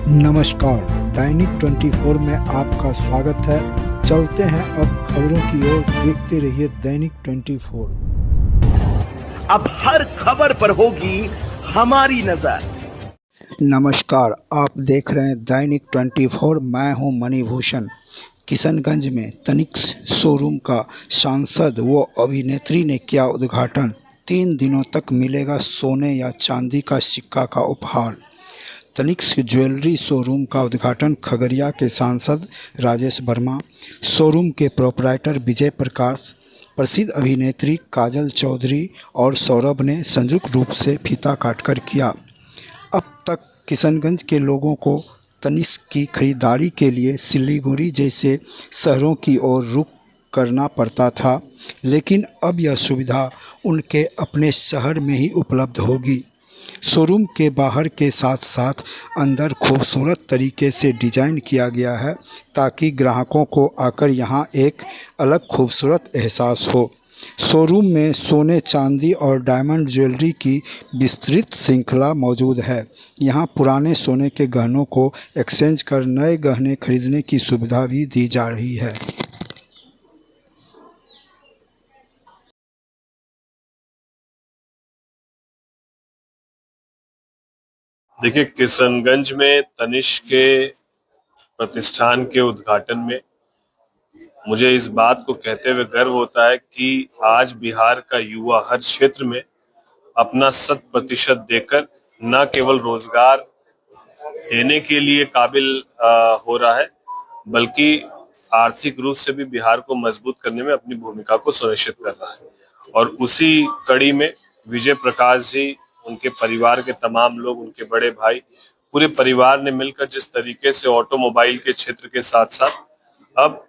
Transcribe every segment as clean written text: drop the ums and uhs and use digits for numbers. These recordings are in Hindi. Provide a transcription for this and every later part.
नमस्कार, दैनिक 24 में आपका स्वागत है। चलते हैं अब खबरों की ओर, देखते रहिए दैनिक 24। अब हर खबर पर होगी हमारी नजर। नमस्कार, आप देख रहे हैं दैनिक 24। मैं हूं मणिभूषण। किशनगंज में तनिष्क शोरूम का सांसद व अभिनेत्री ने किया उद्घाटन। 3 दिनों तक मिलेगा सोने या चांदी का सिक्का का उपहार। तनिष्क ज्वेलरी शोरूम का उद्घाटन खगड़िया के सांसद राजेश वर्मा, शोरूम के प्रोपराइटर विजय प्रकाश, प्रसिद्ध अभिनेत्री काजल चौधरी और सौरभ ने संयुक्त रूप से फीता काटकर किया। अब तक किशनगंज के लोगों को तनिष्क की खरीदारी के लिए सिलीगुड़ी जैसे शहरों की ओर रुख करना पड़ता था, लेकिन अब यह सुविधा उनके अपने शहर में ही उपलब्ध होगी। शोरूम के बाहर के साथ साथ अंदर खूबसूरत तरीके से डिज़ाइन किया गया है ताकि ग्राहकों को आकर यहां एक अलग खूबसूरत एहसास हो। शोरूम में सोने, चांदी और डायमंड ज्वेलरी की विस्तृत श्रृंखला मौजूद है। यहां पुराने सोने के गहनों को एक्सचेंज कर नए गहने खरीदने की सुविधा भी दी जा रही है। देखिए, किशनगंज में तनिष्क के प्रतिष्ठान के उद्घाटन में मुझे इस बात को कहते हुए गर्व होता है कि आज बिहार का युवा हर क्षेत्र में अपना 100% देकर न केवल रोजगार देने के लिए काबिल हो रहा है, बल्कि आर्थिक रूप से भी बिहार को मजबूत करने में अपनी भूमिका को सुनिश्चित कर रहा है। और उसी कड़ी में विजय प्रकाश जी, उनके परिवार के तमाम लोग, उनके बड़े भाई, पूरे परिवार ने मिलकर जिस तरीके से ऑटोमोबाइल के क्षेत्र के साथ साथ अब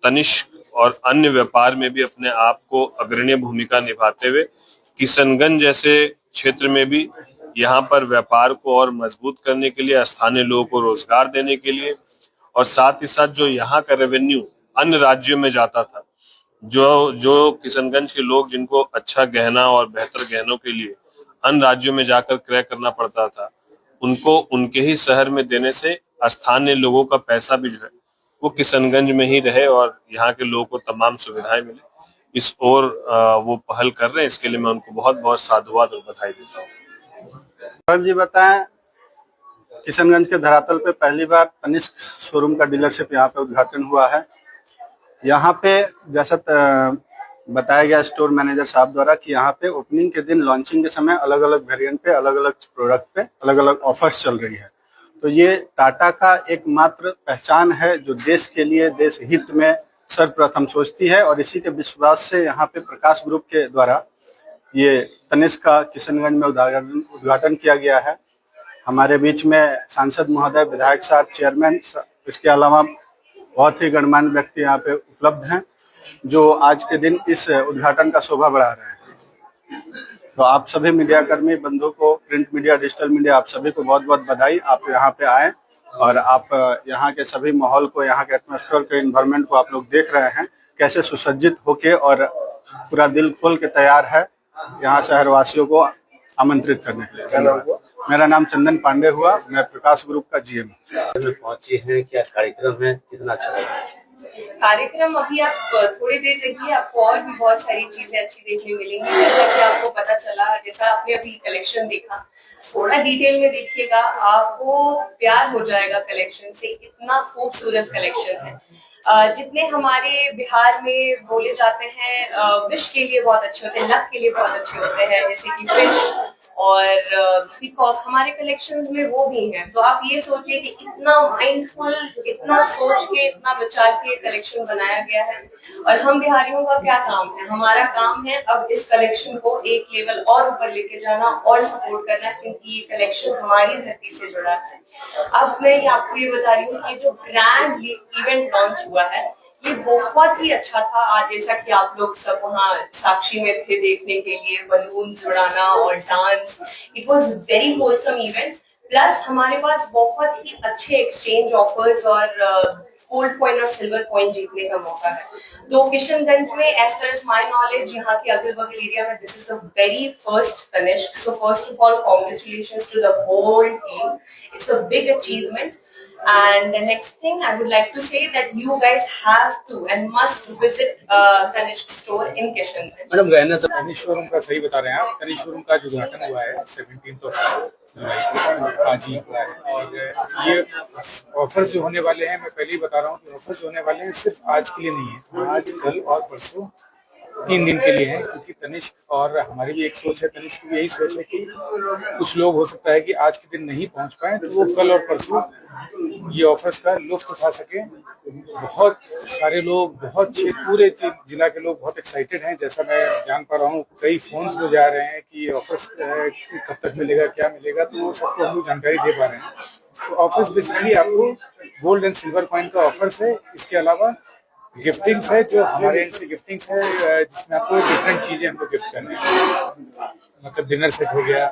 तनिष्क और अन्य व्यापार में भी अपने आप को अग्रणी भूमिका निभाते हुए किशनगंज जैसे क्षेत्र में भी यहाँ पर व्यापार को और मजबूत करने के लिए, स्थानीय लोगों को रोजगार देने के लिए, और साथ ही साथ जो यहाँ का रेवेन्यू अन्य राज्यों में जाता था, जो किशनगंज के लोग जिनको अच्छा गहना और बेहतर गहनों के लिए अन्य राज्यों में जाकर क्रय करना पड़ता था, उनको उनके ही शहर में देने से स्थानीय लोगों का पैसा भी जो है वो किशनगंज में ही रहे और यहाँ के लोगों को तमाम सुविधाएं मिले, इस ओर वो पहल कर रहे हैं। इसके लिए मैं उनको बहुत बहुत साधुवाद और बधाई देता हूँ। जी बताएं, किशनगंज के धरातल पे पहली बार तनिष्क शोरूम का डीलरशिप यहाँ पे उद्घाटन हुआ है। यहाँ पे जैसा बताया गया स्टोर मैनेजर साहब द्वारा कि यहाँ पे ओपनिंग के दिन, लॉन्चिंग के समय अलग अलग वेरिएंट पे, अलग अलग प्रोडक्ट पे अलग अलग ऑफर्स चल रही है। तो ये टाटा का एकमात्र पहचान है जो देश के लिए, देश हित में सर्वप्रथम सोचती है, और इसी के विश्वास से यहाँ पे प्रकाश ग्रुप के द्वारा ये तनिष्क का किशनगंज में उद्घाटन किया गया है। हमारे बीच में सांसद महोदय, विधायक साहब, चेयरमैन, इसके अलावा बहुत ही गणमान्य व्यक्ति यहाँ पे उपलब्ध हैं जो आज के दिन इस उद्घाटन का शोभा बढ़ा रहे हैं। तो आप सभी मीडिया कर्मी बंधु को, प्रिंट मीडिया, डिजिटल मीडिया, आप सभी को बहुत बहुत बधाई। आप यहाँ पे आए और आप यहाँ के सभी माहौल को, यहाँ के एटमॉस्फेयर के एनवायरनमेंट को आप लोग देख रहे हैं कैसे सुसज्जित होके और पूरा दिल खोल के तैयार है यहाँ शहरवासियों को आमंत्रित करने के लिए। मेरा नाम चंदन पांडे हुआ, मैं प्रकाश ग्रुप का जीएम हूँ। पहुंची हैं, क्या कार्यक्रम है, कितना अच्छा लगा? कार्यक्रम अभी आप थोड़ी देर देखिए, आपको और भी बहुत सारी चीजें अच्छी देखने मिलेंगी। जैसा कि आपको पता चला, जैसा आपने अभी कलेक्शन देखा, थोड़ा डिटेल में देखिएगा, आपको प्यार हो जाएगा कलेक्शन से। इतना खूबसूरत कलेक्शन है। जितने हमारे बिहार में बोले जाते हैं विश के लिए बहुत अच्छे होते हैं, लक के लिए बहुत अच्छे होते हैं, जैसे कि फिश और पीकॉक, हमारे कलेक्शंस में वो भी हैं। तो आप ये सोचिए कि इतना माइंडफुल, इतना सोच के, इतना विचार के कलेक्शन बनाया गया है। और हम बिहारियों का क्या काम है? हमारा काम है अब इस कलेक्शन को एक लेवल और ऊपर लेके जाना और सपोर्ट करना, क्योंकि ये कलेक्शन हमारी धरती से जुड़ा है। अब मैं आपको ये बता रही हूँ कि जो ग्रैंड इवेंट लॉन्च हुआ है ये बहुत ही अच्छा था। आज जैसा कि आप लोग सब वहाँ साक्षी में थे देखने के लिए, बलून्स उड़ाना और dance, it was very wholesome event. Plus हमारे पास बहुत ही अच्छे एक्सचेंज ऑफर्स और गोल्ड कॉइन और सिल्वर कॉइन जीतने का मौका है। तो किशनगंज में as far as my knowledge यहाँ के अगल बगल एरिया में this is the very first Tanishq. So first of all congratulations to the whole team, it's a big achievement. And the next thing I would like to say that you guys have to and must visit Tanishq store in Kishanganj. Madam रहने से तनिष्क शोरूम का सही बता रहे हैं आप। तनिष्क शोरूम का जो उद्घाटन हुआ है 17 जुलाई को आज ही हुआ है, और ये ऑफर जो होने वाले हैं, मैं पहले ही बता रहा हूँ कि ऑफर जो होने वाले हैं सिर्फ आज के लिए नहीं है, आज कल और परसों 3 दिन के लिए है। क्योंकि तनिष्क और हमारी भी एक सोच है, तनिष्क की भी यही सोच है कि कुछ लोग हो सकता है कि आज के दिन नहीं पहुंच पाए, तो वो कल और परसों ये ऑफर्स का लुत्फ उठा सके। बहुत सारे लोग, पूरे जिला के लोग बहुत एक्साइटेड हैं, जैसा मैं जान पा रहा हूँ। कई फोन्स में जा रहे हैं कि ऑफर्स कब तक मिलेगा, क्या मिलेगा, तो वो सबको हम लोग जानकारी दे पा रहे हैं। तो ऑफर्स बेसिकली आपको गोल्ड एंड सिल्वर कॉइन का ऑफर्स है। इसके अलावा गिफ्टिंग्स है, जो हमारे एंड से गिफ्टिंग्स है, जिसमें आपको डिफरेंट चीजें हमको गिफ्ट करनी है। मतलब डिनर सेट हो गया,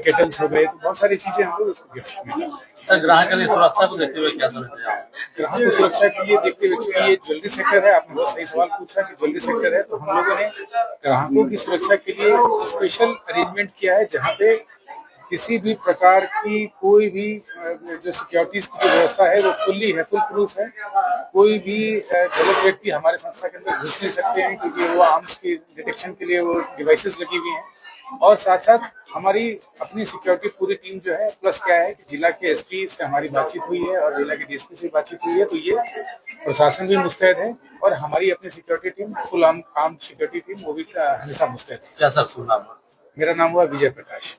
केटल्स हो गए, तो बहुत सारी चीजें हम लोग उसको गिफ्ट करने। सर ग्राहक के लिए सुरक्षा को देखते हुए क्या समझते हैं आप? ग्राहक को सुरक्षा के लिए देखते हुए, चूंकि ये ज्वेलरी सेक्टर है, आपने बहुत सही सवाल पूछा कि ज्वेलरी सेक्टर है, तो हम लोगों ने ग्राहकों की सुरक्षा के लिए स्पेशल अरेंजमेंट किया है, जहाँ पे किसी भी प्रकार की कोई भी जो सिक्योरिटीज की जो व्यवस्था है वो फुल प्रूफ है। कोई भी गलत व्यक्ति हमारे संस्था के अंदर घुस नहीं सकते हैं, क्योंकि वो आर्म्स की डिटेक्शन के लिए वो डिवाइसेस लगी हुई हैं। और साथ साथ हमारी अपनी सिक्योरिटी पूरी टीम जो है, प्लस क्या है कि जिला के एसपी से हमारी बातचीत हुई है और जिला के डीएसपी से बातचीत हुई है, तो ये प्रशासन भी मुस्तैद है और हमारी अपनी security team, full arm security team, वो भी हमेशा मुस्तैद है। क्या सर सुना? मेरा नाम हुआ विजय प्रकाश।